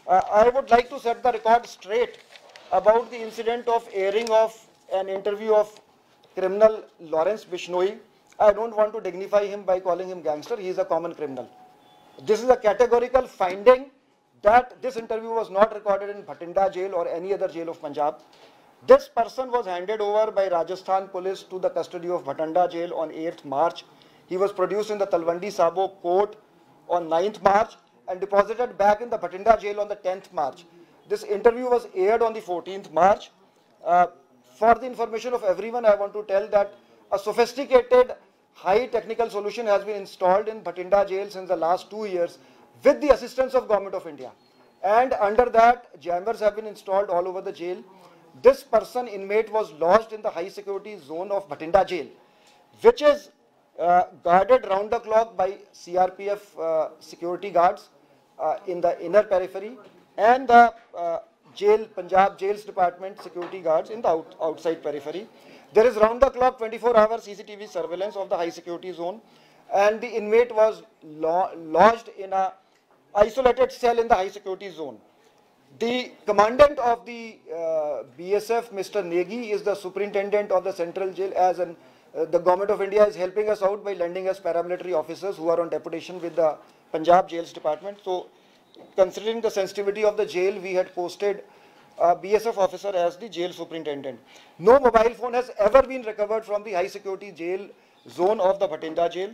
I would like to set the record straight about the incident of airing of an interview of criminal Lawrence Bishnoi. I don't want to dignify him by calling him gangster. He is a common criminal. This is a categorical finding that this interview was not recorded in Bhatinda jail or any other jail of Punjab. This person was handed over by Rajasthan police to the custody of Bhatinda jail on 8th March. He was produced in the Talwandi Sabo court on 9th March and deposited back in the Bhatinda jail on the 10th March. This interview was aired on the 14th March. For the information of everyone, I want to tell that a sophisticated high technical solution has been installed in Bhatinda jail since the last 2 years with the assistance of Government of India. And under that, jammers have been installed all over the jail. This person, inmate, was lodged in the high security zone of Bhatinda jail, which is guarded round the clock by CRPF security guards in the inner periphery and the Punjab Jails Department security guards in the outside periphery. There is round the clock 24-hour CCTV surveillance of the high security zone, and the inmate was lodged in a isolated cell in the high security zone. The commandant of the BSF, Mr. Negi, is the superintendent of the central jail, as the Government of India is helping us out by lending us paramilitary officers who are on deputation with the Punjab Jails Department. So, considering the sensitivity of the jail, we had posted a BSF officer as the jail superintendent. No mobile phone has ever been recovered from the high security jail zone of the Bhatinda jail.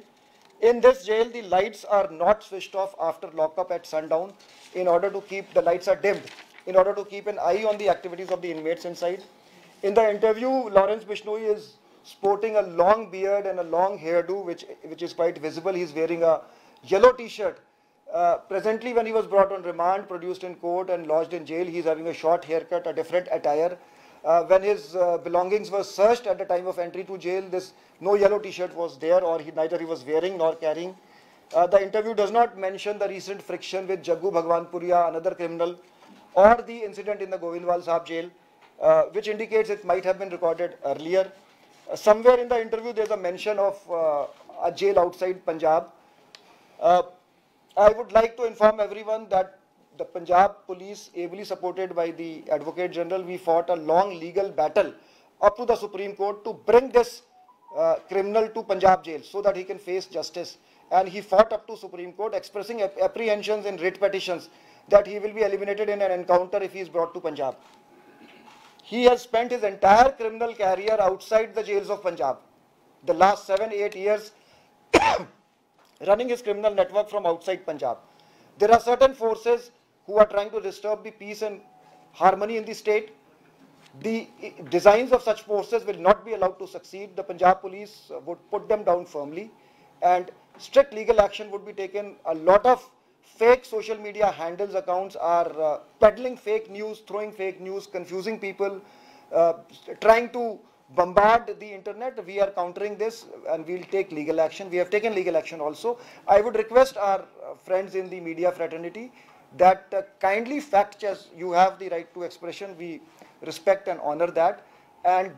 In this jail, the lights are not switched off after lockup at sundown in order to keep, the lights are dimmed, in order to keep an eye on the activities of the inmates inside. In the interview, Lawrence Bishnoi is sporting a long beard and a long hairdo, which is quite visible. He's wearing a yellow t-shirt. Presently, when he was brought on remand, produced in court and lodged in jail, he's having a short haircut, a different attire. When his belongings were searched at the time of entry to jail, no yellow t-shirt was there, or neither he was wearing nor carrying. The interview does not mention the recent friction with Jaggu Bhagwanpuria, another criminal, or the incident in the Govindwal Sahab jail, which indicates it might have been recorded earlier. Somewhere in the interview, there's a mention of a jail outside Punjab. I would like to inform everyone that the Punjab police, ably supported by the Advocate General, we fought a long legal battle up to the Supreme Court to bring this criminal to Punjab jail so that he can face justice. And he fought up to Supreme Court, expressing apprehensions in writ petitions that he will be eliminated in an encounter if he is brought to Punjab. He has spent his entire criminal career outside the jails of Punjab. The last 7-8 years running his criminal network from outside Punjab. There are certain forces who are trying to disturb the peace and harmony in the state. The designs of such forces will not be allowed to succeed. The Punjab police would put them down firmly, and strict legal action would be taken. A lot of fake social media handles accounts are peddling fake news, throwing fake news, confusing people, trying to bombard the internet. We are countering this and we'll take legal action. We have taken legal action also. I would request our friends in the media fraternity that kindly fact check. You have the right to expression. We respect and honor that.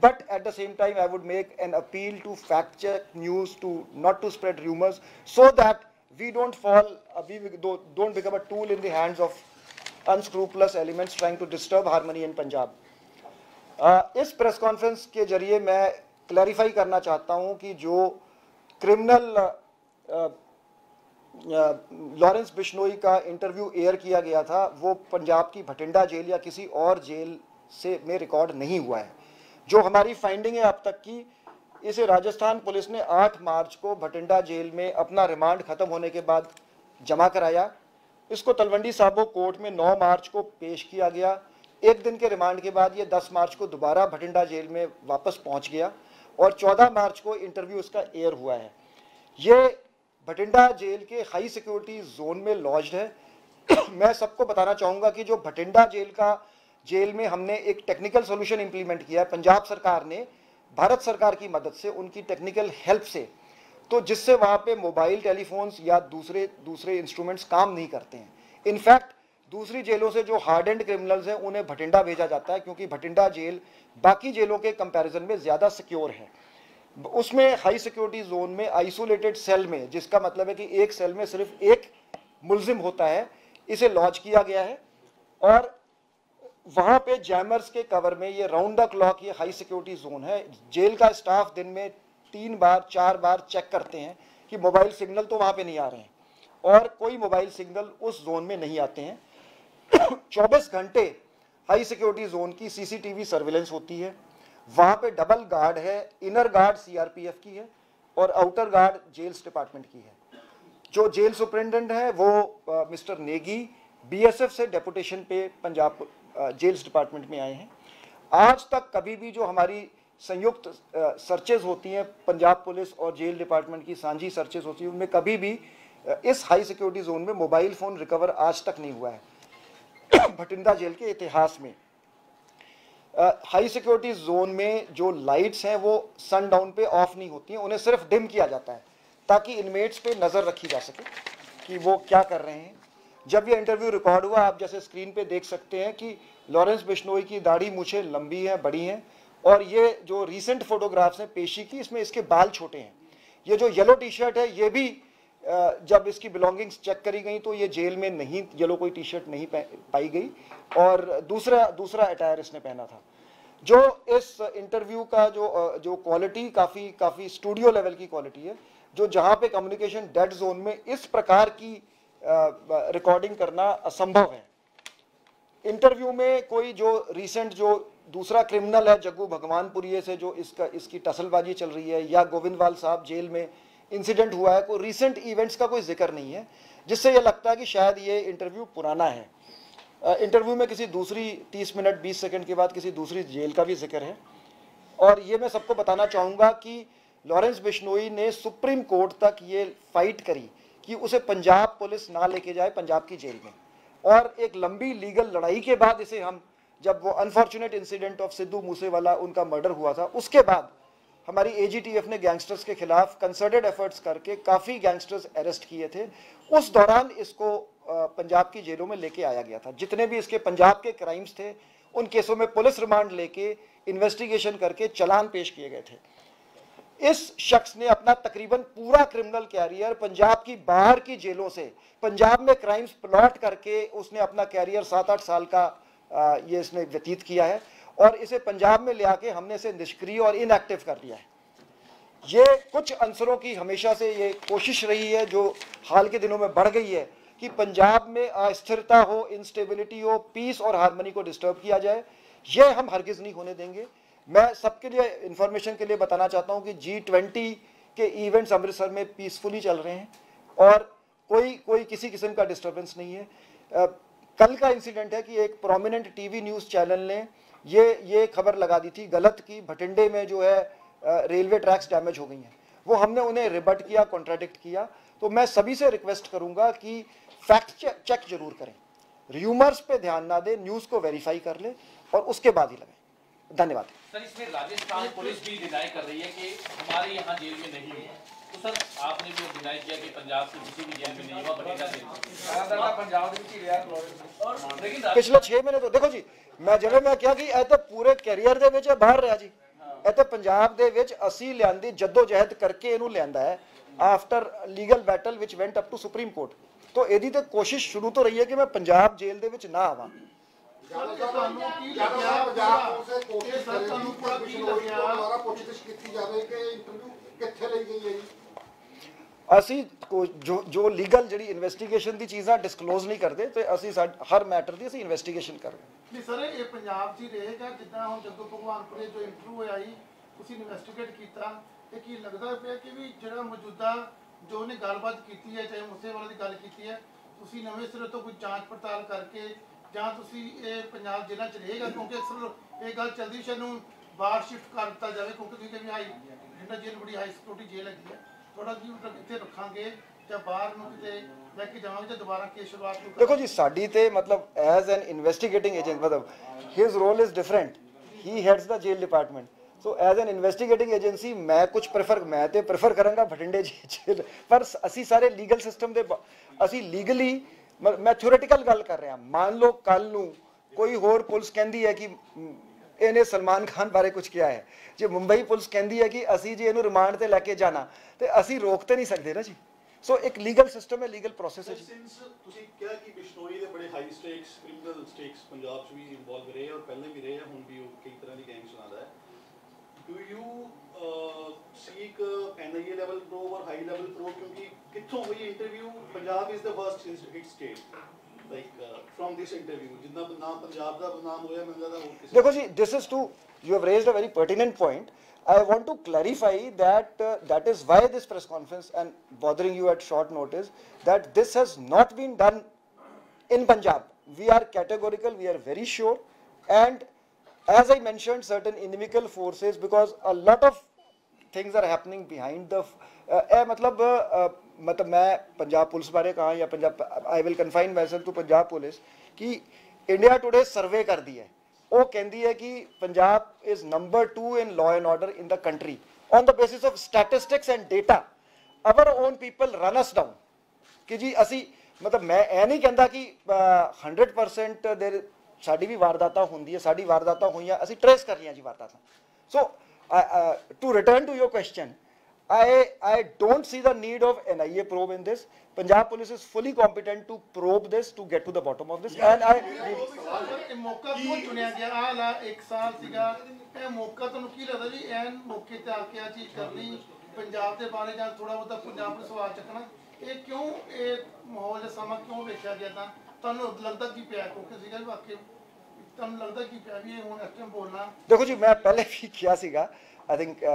But at the same time, I would make an appeal to fact check news, not to spread rumors, so that we don't don't become a tool in the hands of unscrupulous elements trying to disturb harmony in Punjab. इस press conference के जरिए मैं clarify करना चाहता हूं कि जो criminal Lawrence Bishnoi का इंटरव्यू एयर किया गया था वो पंजाब की भटिंडा जेल या किसी और जेल से में रिकॉर्ड नहीं हुआ है. जो हमारी फाइंडिंग है अब तक की, इसे राजस्थान पुलिस ने 8 मार्च को भटिंडा जेल में अपना रिमांड खत्म होने के बाद जमा कराया. इसको तलवंडी साबो कोर्ट में 9 मार्च को पेश किया गया. एक दिन के रिमांड के बाद ये 10 मार्च को दोबारा भटिंडा जेल में वापस पहुंच गया और 14 मार्च को इंटरव्यू इसका एयर हुआ है. ये भटिंडा जेल के हाई सिक्योरिटी जोन में लॉज्ड है. मैं सबको बताना चाहूँगा कि जो भटिंडा जेल में हमने एक टेक्निकल सोल्यूशन इंप्लीमेंट किया है पंजाब सरकार ने, भारत सरकार की मदद से, उनकी टेक्निकल हेल्प से, तो जिससे वहाँ पे मोबाइल टेलीफोन्स या दूसरे इंस्ट्रूमेंट्स काम नहीं करते हैं. इनफैक्ट दूसरी जेलों से जो हार्ड एंड क्रिमिनल्स हैं उन्हें भटिंडा भेजा जाता है क्योंकि भटिंडा जेल बाकी जेलों के कंपैरिजन में ज़्यादा सिक्योर है. उसमें हाई सिक्योरिटी जोन में आइसोलेटेड सेल में, जिसका मतलब है कि एक सेल में सिर्फ एक मुलजिम होता है, इसे लॉन्च किया गया है. और वहां पे जैमर्स के कवर में ये राउंड द क्लॉक ये हाई सिक्योरिटी जोन है। जेल का स्टाफ दिन में 3 बार 4 बार चेक करते हैं कि मोबाइल सिग्नल तो वहां पे नहीं आ रहे हैं, और कोई मोबाइल सिग्नल उस जोन में नहीं आते हैं। 24 घंटे हाई सिक्योरिटी जोन की सीसीटीवी सर्विलेंस होती है। वहां पे डबल गार्ड है, इनर गार्ड सीआरपीएफ की है और आउटर गार्ड जेल्स डिपार्टमेंट की है। जो जेल सुपरिटेंडेंट है वो मिस्टर नेगी बीएसएफ से डेपुटेशन पे पंजाब जेल्स डिपार्टमेंट में आए हैं। आज तक कभी भी जो हमारी संयुक्त सर्चेज होती हैं, पंजाब पुलिस और जेल डिपार्टमेंट की साझी सर्चेज होती है, उनमें कभी भी इस हाई सिक्योरिटी जोन में मोबाइल फोन रिकवर आज तक नहीं हुआ है भटिंडा जेल के इतिहास में। हाई सिक्योरिटी जोन में जो लाइट्स हैं वो सनडाउन पे ऑफ नहीं होती हैं, उन्हें सिर्फ डिम किया जाता है ताकि इनमेट्स पे नज़र रखी जा सके कि वो क्या कर रहे हैं। जब ये इंटरव्यू रिकॉर्ड हुआ, आप जैसे स्क्रीन पे देख सकते हैं कि लॉरेंस बिश्नोई की दाढ़ी मूछें लंबी हैं, बड़ी हैं, और ये जो रिसेंट फोटोग्राफ्स हैं पेशी की, इसमें इसके बाल छोटे हैं। ये जो येलो टी शर्ट है ये भी जब इसकी बिलोंगिंग्स चेक करी गई तो ये जेल में नहीं, येलो कोई टी शर्ट नहीं पाई गई, और दूसरा अटायर इसने पहना था। जो इस इंटरव्यू का जो क्वालिटी काफ़ी स्टूडियो लेवल की क्वालिटी है, जो जहाँ पे कम्युनिकेशन डेड जोन में इस प्रकार की रिकॉर्डिंग करना असंभव है। इंटरव्यू में कोई जो रिसेंट जो दूसरा क्रिमिनल है जग्गू भगवानपुरिये से जो इसकी टसलबाजी चल रही है, या गोविंदवाल साहब जेल में इंसिडेंट हुआ है, कोई रिसेंट इवेंट्स का कोई जिक्र नहीं है, जिससे यह लगता है कि शायद ये इंटरव्यू पुराना है। इंटरव्यू में किसी दूसरी 30 मिनट 20 सेकंड के बाद किसी दूसरी जेल का भी जिक्र है। और ये मैं सबको बताना चाहूँगा कि लॉरेंस बिश्नोई ने सुप्रीम कोर्ट तक ये फाइट करी कि उसे पंजाब पुलिस ना लेके जाए पंजाब की जेल में, और एक लंबी लीगल लड़ाई के बाद इसे हम, जब वो unfortunate incident of Sidhu Moosewala उनका मर्डर हुआ था, उसके बाद हमारी एजीटीएफ ने गैंगस्टर्स के खिलाफ कंसर्टेड एफर्ट्स करके काफ़ी गैंगस्टर्स अरेस्ट किए थे। उस दौरान इसको पंजाब की जेलों में लेके आया गया था। जितने भी इसके पंजाब के क्राइम्स थे उन केसों में पुलिस रिमांड लेके इन्वेस्टिगेशन करके चालान पेश किए गए थे। इस शख्स ने अपना तकरीबन पूरा क्रिमिनल कैरियर पंजाब की बाहर की जेलों से, पंजाब में क्राइम्स प्लॉट करके उसने अपना कैरियर 7-8 साल का ये इसने व्यतीत किया है, और इसे पंजाब में ले आके हमने इसे निष्क्रिय और इनएक्टिव कर दिया है। ये कुछ अंसरों की हमेशा से ये कोशिश रही है, जो हाल के दिनों में बढ़ गई है, कि पंजाब में अस्थिरता हो, इंस्टेबिलिटी हो, पीस और हार्मनी को डिस्टर्ब किया जाए। ये हम हरगिज नहीं होने देंगे। मैं सबके लिए इंफॉर्मेशन के लिए बताना चाहता हूँ कि G20 के इवेंट्स अमृतसर में पीसफुली चल रहे हैं और कोई किसी किस्म का डिस्टर्बेंस नहीं है। कल का इंसिडेंट है कि एक प्रोमिनेंट टीवी न्यूज़ चैनल ने ये खबर लगा दी थी गलत की भटिंडे में जो है रेलवे ट्रैक्स डैमेज हो गई हैं। वो हमने उन्हें रिबट किया, कॉन्ट्राडिक्ट किया। तो मैं सभी से रिक्वेस्ट करूंगा कि फैक्ट चेक जरूर करें, र्यूमर्स पे ध्यान ना दें, न्यूज़ को वेरीफाई कर ले और उसके बाद ही लगाएं। धन्यवाद। सर, इसमें राजस्थान पुलिस भी डिनाई कर रही है कि हमारे यहाँ जेल में नहीं हुआ, तो सर आपने भी डिनाई किया कि पंजाब की किसी भी जेल में नहीं हुआ, बठिंडा जेल में। पिछले 6 महीने तो देखो जी, मैं जिवें मैं क्या कि ਇਹ ਤਾਂ ਪੂਰੇ ਕੈਰੀਅਰ ਦੇ ਵਿੱਚ ਬਾਹਰ ਰਿਹਾ ਜੀ। ਇਹ ਤਾਂ ਪੰਜਾਬ ਦੇ ਵਿੱਚ ਅਸੀਂ ਲਿਆਂਦੀ ਜਦੋਜਹਿਦ ਕਰਕੇ ਇਹਨੂੰ ਲਿਆਂਦਾ ਹੈ after legal battle which went up to Supreme Court. तो ਇਹਦੀ ਤੇ ਕੋਸ਼ਿਸ਼ ਸ਼ੁਰੂ ਤੋਂ ਰਹੀ ਹੈ ਕਿ मैं पंजाब जेल ਦੇ ਵਿੱਚ ਨਾ ਆਵਾਂ। ਅਸੀਂ ਜੋ ਲੀਗਲ ਜਿਹੜੀ ਇਨਵੈਸਟੀਗੇਸ਼ਨ ਦੀ ਚੀਜ਼ਾਂ ਡਿਸਕਲੋਜ਼ ਨਹੀਂ ਕਰਦੇ ਤੇ ਅਸੀਂ ਹਰ ਮੈਟਰ ਦੀ ਅਸੀਂ ਇਨਵੈਸਟੀਗੇਸ਼ਨ ਕਰ ਰਹੇ ਹਾਂ। ਨਹੀਂ ਸਰ, ਇਹ ਪੰਜਾਬ 'ਚ ਹੀ ਰਹੇਗਾ ਜਿੱਦਾਂ ਹੁਣ ਜੱਗੂ ਭਗਵਾਨਪੁਰੇ ਜੋ ਇੰਟਰਵਿਊ ਹੋਇਆ ਸੀ ਤੁਸੀਂ ਇਨਵੈਸਟੀਗੇਟ ਕੀਤਾ ਤੇ ਕੀ ਲੱਗਦਾ ਪਿਆ ਕਿ ਵੀ ਜਿਹੜਾ ਮੌਜੂਦਾ ਜੋ ਉਹਨੇ ਗੱਲਬਾਤ ਕੀਤੀ ਹੈ, ਚਾਹੇ ਮੂਸੇਵਾਲੇ ਦੀ ਗੱਲ ਕੀਤੀ ਹੈ, ਤੁਸੀਂ ਨਵੇਂ ਸਿਰੇ ਤੋਂ ਕੋਈ ਜਾਂਚ ਪੜਤਾਲ ਕਰਕੇ ਜਾਂ ਤੁਸੀਂ ਇਹ ਪੰਜਾਬ ਜੇਲ੍ਹਾਂ 'ਚ ਰਹੇਗਾ? ਕਿਉਂਕਿ ਅਕਸਰ ਇਹ ਗੱਲ ਚੱਲਦੀ ਸੀ ਨੂੰ ਬਾਹਰ ਸ਼ਿਫਟ ਕਰ ਦਿੱਤਾ ਜਾਵੇ, ਕਿਉਂਕਿ ਤੁਸੀਂ ਕਹਿੰਦੇ ਹਾਈ ਜਿੰਨਾ ਜੇਲ੍ਹ ਬੜੀ ਹਾਈ ਸਿਕਿਉਰਿਟੀ ਜੇਲ੍ਹ ਹੈਗੀ ਹੈ, ਥੋੜਾ ਜਿਹੀ ਇੱਥੇ ਰੱਖਾਂਗੇ ਜਾਂ ਬਾਹਰ ਨੂੰ ਕਿਤੇ ਲੈ ਕੇ ਜਾਵਾਂਗੇ ਜਾਂ ਦੁਬਾਰਾ ਕੇਸ ਸ਼ੁਰੂਆਤ ਨੂੰ? देखो जी, साड़ी ते मतलब एज एन इन्वेस्टिगेटिंग एजेंट मतलब his role is different, he heads the jail department. So as an investigating agency मैं कुछ प्रेफर करांगा भटिंडे जेल, पर असी सारे लीगल सिस्टम दे असी लीगली मैं थ्योरेटिकल गल कर रहा। मान लो कल नूं कोई होर पुलिस कहती है कि इन्हें सलमान खान बारे कुछ किया है, जो मुंबई पुलिस कहती है कि असी जी इनू रिमांड ते लैके जाना, तो असी रोक तो नहीं सकते ना जी। ਸੋ ਇੱਕ ਲੀਗਲ ਸਿਸਟਮ ਹੈ, ਲੀਗਲ ਪ੍ਰੋਸੈਸ ਹੈ। ਸਿੰਸ ਤੁਸੀਂ ਕਿਹਾ ਕਿ ਬਿਸ਼ਨੋਈ ਦੇ ਬੜੇ high stakes criminal stakes Punjab 'ਚ ਵੀ ਇਨਵੋਲਵ ਰਹੇ ਔਰ ਪਹਿਲਾਂ ਵੀ ਰਹੇ ਆ, ਹੁਣ ਵੀ ਉਹ ਕਈ ਤਰ੍ਹਾਂ ਦੀ ਗੈਂਗ ਚਲਾਉਂਦਾ ਹੈ। Do you seek NIA level probe ਔਰ ਹਾਈ ਲੈਵਲ ਪ੍ਰੋਬ, ਕਿਉਂਕਿ ਕਿੱਥੋਂ ਹੋਈ interview? Punjab is the worst hit state like from this interview, ਜਿੰਨਾ ਨਾਮ ਪੰਜਾਬ ਦਾ ਨਾਮ ਹੋਇਆ ਮੈਨੂੰ ਲੱਗਦਾ ਹੋਰ ਕਿਸੇ। ਦੇਖੋ ਜੀ, this is to, you have raised a very pertinent point. I want to clarify that that is why this press conference and bothering you at short notice, that this has not been done in Punjab. We are categorical, we are very sure, and as I mentioned, certain inimical forces, because a lot of things are happening behind the मतलब मैं Punjab police बारे कहा या Punjab, I will confine myself to Punjab police, कि India Today survey कर दी है, वो कहती है कि Punjab is number 2 in law and order in the country on the basis of statistics and data. Our own people run us down कि जी असी, मतलब मैं ये नहीं कहता कि 100% देर साड़ी भी वारदातां होंदी है, साड़ी वारदातां होईयां असी ट्रेस कर रही जी वारदातां। So to return to your question, I don't see the need of NIA probe in this. Punjab police is fully competent to probe this, to get to the bottom of this, and I ਮੌਕਾ ਕਿਉਂ ਚੁਣਿਆ ਗਿਆ? ਆਹ ਲਾ 1 ਸਾਲ ਸੀਗਾ, ਇਹ ਮੌਕਾ ਤੁਹਾਨੂੰ ਕੀ ਲੱਗਦਾ ਵੀ ਐਨ ਮੌਕੇ ਤੇ ਆ ਕੇ ਆ ਚੀਜ਼ ਕਰਨੀ ਪੰਜਾਬ ਦੇ ਬਾਰੇ, ਜਾਂ ਥੋੜਾ ਬਹੁਤਾ ਪੰਜਾਬ ਨੂੰ ਸਵਾਲ ਚੱਕਣਾ, ਇਹ ਕਿਉਂ ਇਹ ਮਾਹੌਲ ਜਾਂ ਸਮਾਂ ਕਿਉਂ ਵੇਖਿਆ ਗਿਆ? ਤਾਂ ਤੁਹਾਨੂੰ ਲੱਗਦਾ ਕੀ ਪਿਆ ਕਿਉਂਕਿ ਸੀਗਾ ਵਾਕਈ ਤੁਹਾਨੂੰ ਲੱਗਦਾ ਕੀ ਪਿਆ ਵੀ ਇਹ ਹੁਣ ਇਸ ਟਾਈਮ ਬੋਲਣਾ? देखो जी, मैं पहले भी किया सीगा, I think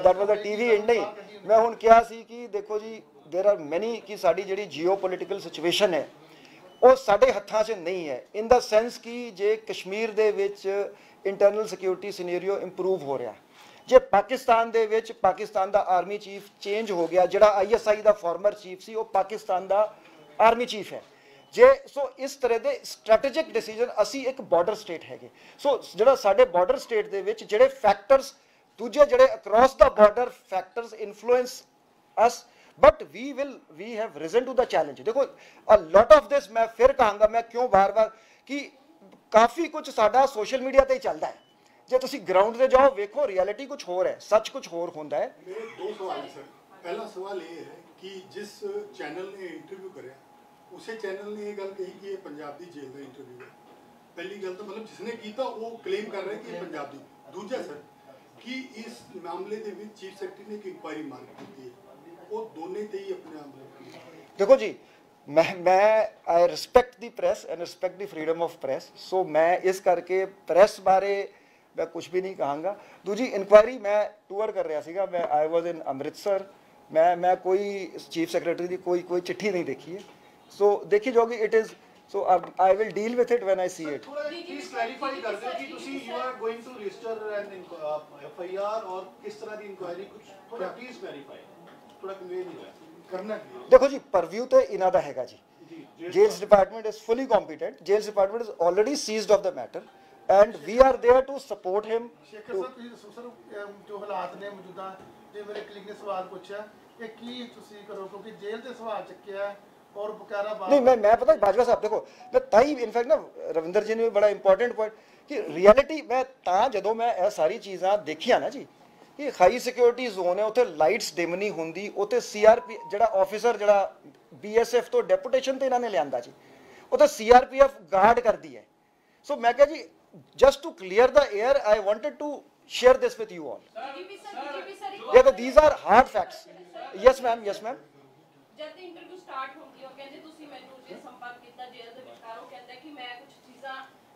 that was a TV and नहीं, मैं हुण किया सी कि देखो जी देयर आर मैनी कि साडी जिहड़ी जियोपॉलिटिकल सिचुएशन है ਉਹ ਸਾਡੇ ਹੱਥਾਂ 'ਚ ਨਹੀਂ ਹੈ, ਇਨ ਦਾ ਸੈਂਸ ਕਿ ਜੇ ਕਸ਼ਮੀਰ ਦੇ ਵਿੱਚ ਇੰਟਰਨਲ ਸਿਕਿਉਰਿਟੀ ਸਿਨੈਰੀਓ ਇੰਪਰੂਵ ਹੋ ਰਿਹਾ, ਜੇ ਪਾਕਿਸਤਾਨ ਦੇ ਵਿੱਚ ਪਾਕਿਸਤਾਨ ਦਾ ਆਰਮੀ ਚੀਫ ਚੇਂਜ ਹੋ ਗਿਆ, ਜਿਹੜਾ ISI ਦਾ ਫਾਰਮਰ ਚੀਫ ਸੀ ਉਹ ਪਾਕਿਸਤਾਨ ਦਾ ਆਰਮੀ ਚੀਫ ਹੈ, ਜੇ ਸੋ ਇਸ ਤਰ੍ਹਾਂ ਦੇ ਸਟ੍ਰੈਟੇਜਿਕ ਡਿਸੀਜਨ, ਅਸੀਂ ਇੱਕ ਬਾਰਡਰ ਸਟੇਟ ਹੈਗੇ, ਸੋ ਜਿਹੜਾ ਸਾਡੇ ਬਾਰਡਰ ਸਟੇਟ ਦੇ ਵਿੱਚ ਜਿਹੜੇ ਫੈਕਟਰਸ ਦੂਜੇ ਜਿਹੜੇ across the border factors influence us, but we have risen to the challenge. देखो अ लॉट ऑफ दिस, मैं फिर कहूँगा, मैं क्यों बार बार कि काफ़ी कुछ साडा सोशल मीडिया ते ही चलता है, जे तुसी ग्राउंड ते जाओ वेखो रियलिटी कुछ होर है, सच कुछ होर होंदा है। मेरे 2 सवाल है सर। पहला सवाल ये है कि जिस चैनल ने इंटरव्यू कराया उसे चैनल ने ये गल कही कि ये पंजाब दी जेल का इंटरव्यू है। पहली गल तो मतलब जिसने कीता वो क्लेम कर रहे कि पंजाब दी। दूजा सर कि इस मामले दे विच चीफ सैकटरी ने एक इंक्वायरी मांग की है, वो दोनों ते ही अपने आप। देखो जी, मैं I respect the press and respect the freedom of press, so मैं इस करके प्रेस बारे मैं कुछ भी नहीं कहूँगा। दूजी इंक्वायरी मैं टूर कर रहा सीगा, मैं आई वॉज इन अमृतसर, मैं कोई चीफ सैकटरी की कोई चिट्ठी नहीं देखी है, सो देखी जाओगी it is, so I will deal with it when I see it. Please clarify कर दो कि तुसी you are going to register an FIR और किस तरह दी इंक्वायरी, कुछ थोड़ा प्लीज क्लैरिफाई, थोड़ा कन्वे नहीं हुआ करना। देखो जी, परव्यू तो इना दा हैगा जी, jails department is fully competent, jails department is already seized of the matter and we are there to support him. Shekhar Sahib ਤੁਸੀਂ ਦੱਸੋ ਸਰ, ਜੋ ਹਾਲਾਤ ਨੇ ਮੌਜੂਦਾ, ਜੇ ਮੇਰੇ ਕਲੀਗ ਨੇ ਸਵਾਲ ਪੁੱਛਿਆ ਕਿ ਕੀ ਤੁਸੀਂ ਕਰੋ, ਕਿਉਂਕਿ ਜੇਲ੍ਹ ਤੇ ਸਵਾਲ ਚੱਕਿਆ और बकारा बात नहीं, मैं पता है बाजवा साहब, देखो मैं ताई इनफैक्ट ना रविंदर जी ने बड़ा इंपॉर्टेंट पॉइंट कि रियलिटी मैं ता जदों मैं ये सारी चीज़ां देखिया ना जी, कि हाई सिक्योरिटी जोन है, उत्थे लाइट्स डिम नहीं होंदी, उत्थे CRP जड़ा ऑफिसर जड़ा BSF तो डेपुटेशन ते इन्होंने लियांदा जी, उत्थे CRPF गार्ड करती है। सो मैं कहा जी just to clear the air I wanted to share this with you all, yeah, these are hard facts. Yes ma'am, yes ma'am। जब इंटरव्यू स्टार्ट होगी और कहते तुसी मैनू जे संपर्क कीता जेल दे विचकार, ਉਹ ਕਹਿੰਦਾ ਕਿ ਮੈਂ ਕੁਝ ਚੀਜ਼ਾਂ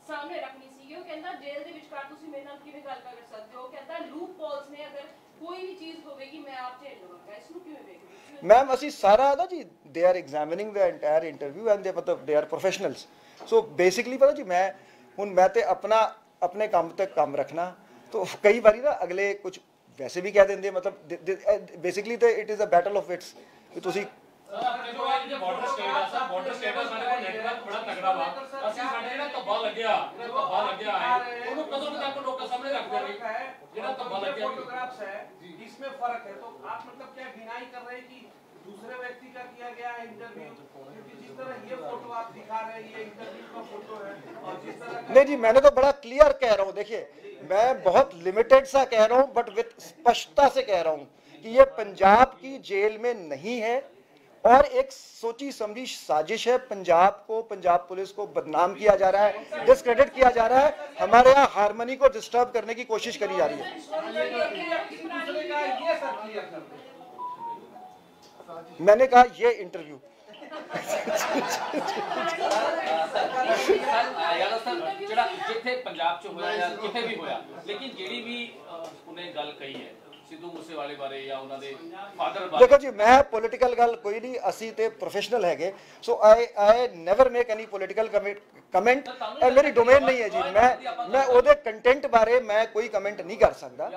ਸਾਹਮਣੇ ਰੱਖਣੀ ਸੀ, ਉਹ ਕਹਿੰਦਾ ਜੇਲ ਦੇ ਵਿਚਕਾਰ ਤੁਸੀਂ ਮੇਰੇ ਨਾਲ ਕਿਵੇਂ ਗੱਲ ਕਰ ਸਕਦੇ ਹੋ, ਕਹਿੰਦਾ ਲੂਪ ਪੋਲਸ ਨੇ, ਅਗਰ ਕੋਈ ਵੀ ਚੀਜ਼ ਹੋਵੇਗੀ ਮੈਂ ਆਪ ਝੇਲ ਲਵਾਂਗਾ, ਇਸ ਨੂੰ ਕਿਵੇਂ ਵੇਖਦੇ ਹੋ? मैम ਅਸੀਂ ਸਾਰਾ ਨਾ ਜੀ they are ਐਗਜ਼ਾਮਿਨਿੰਗ the entire interview and ਦੇ ਮਤਲਬ they are professionals, so basically ਪਤਾ ਜੀ ਮੈਂ ਹੁਣ ਮੈਂ ਤੇ ਆਪਣੇ ਕੰਮ ਤੇ ਕੰਮ ਰੱਖਣਾ, तो कई बारी ना अगले कुछ वैसे भी कह देंगे, मतलब बेसिकली तो it is a battle of wits कि तुसी ਆਪਣੇ ਜੋ ਇਹ ਬਾਰਡਰ ਸਟੇਟ ਆ ਸਰ, ਬਾਰਡਰ ਸਟੇਟ ਆ, ਸਾਡੇ ਕੋਲ ਨੈਟਵਰਕ ਬੜਾ ਤਗੜਾ ਵਾ, ਅਸੀਂ ਸਾਡੇ ਜਿਹੜਾ ਧੱਬਾ ਲੱਗਿਆ ਹੈ ਉਹਨੂੰ ਕਦੋਂ ਤੱਕ ਲੋਕਾਂ ਸਾਹਮਣੇ ਰੱਖਦੇ ਰਹੇ, ਜਿਹੜਾ ਧੱਬਾ ਲੱਗਿਆ फोटोग्राफ्स है, इसमें फर्क है, तो आप मतलब क्या डिनाई कर रहे हैं कि दूसरे व्यक्ति का किया गया है इंटरव्यू, क्योंकि जिस तरह ये फोटो आप दिखा रहे हैं ये इंटरव्यू का फोटो है, और जिस तरह नहीं जी मैंने तो बड़ा क्लियर कह रहा हूँ, देखिए मैं बहुत लिमिटेड सा कह रहा हूँ बट विद स्पष्टता से कह रहा हूँ कि ये पंजाब की जेल में नहीं है, और एक सोची समझी साजिश है। पंजाब को, पंजाब पुलिस को बदनाम किया जा रहा है, डिस्क्रेडिट किया जा रहा है, हमारे यहाँ हारमोनी को डिस्टर्ब करने की कोशिश करी जा रही है। मैंने कहा ये इंटरव्यू जिथे पंजाब च होया या किथे भी होया, लेकिन जेड़ी भी उन्हें गल कही है सिद्धू मूसेवाले बारे या उन्हां दे फादर बारे, देखो जी मैं पॉलिटिकल गल कोई नहीं, असी ते प्रोफेशनल हैगे, so I never make any political comment, मेरी डोमेन नहीं है जी। मैं ओदे कंटेंट बारे मैं कोई कमेंट नहीं कर सकता,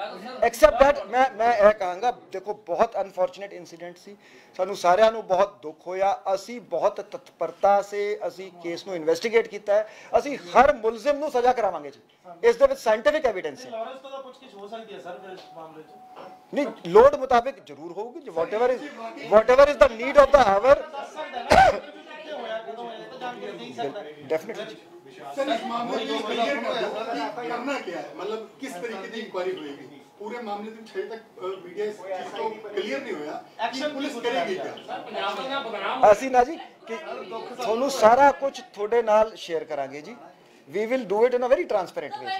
एक्सेप्ट दैट मैं यह कहांगा देखो बहुत अनफॉर्चुनेट इंसीडेंट सी, सानू सारिਆਂ ਨੂੰ बहुत दुख होया, असी बहुत तत्परता से असी केस ਨੂੰ इन्वेस्टिगेट किया है, असी हर मुलजिम ਨੂੰ सजा करावांगे जी, इस दे विच साइंटिफिक एविडेंस है। लॉरेंस तो पुछगिछ हो सकती है सर फिर इस मामले च नहीं लोड मुताबिक जरूर होगी, whatever is the need of the hour definitely. Sir इस मामले में क्लियर कर दो कि करना क्या है, मतलब किस तरीके की इंक्वायरी होएगी पूरे मामले में, अभी तक मीडिया इस चीज को क्लियर नहीं होया कि पुलिस करेगी क्या। ਅਸੀਂ ਨਾ ਜੀ ਕਿ ਤੁਹਾਨੂੰ ਸਾਰਾ ਕੁਝ ਤੁਹਾਡੇ ਨਾਲ ਸ਼ੇਅਰ ਕਰਾਂਗੇ ਜੀ, we will do it in a very transparent way.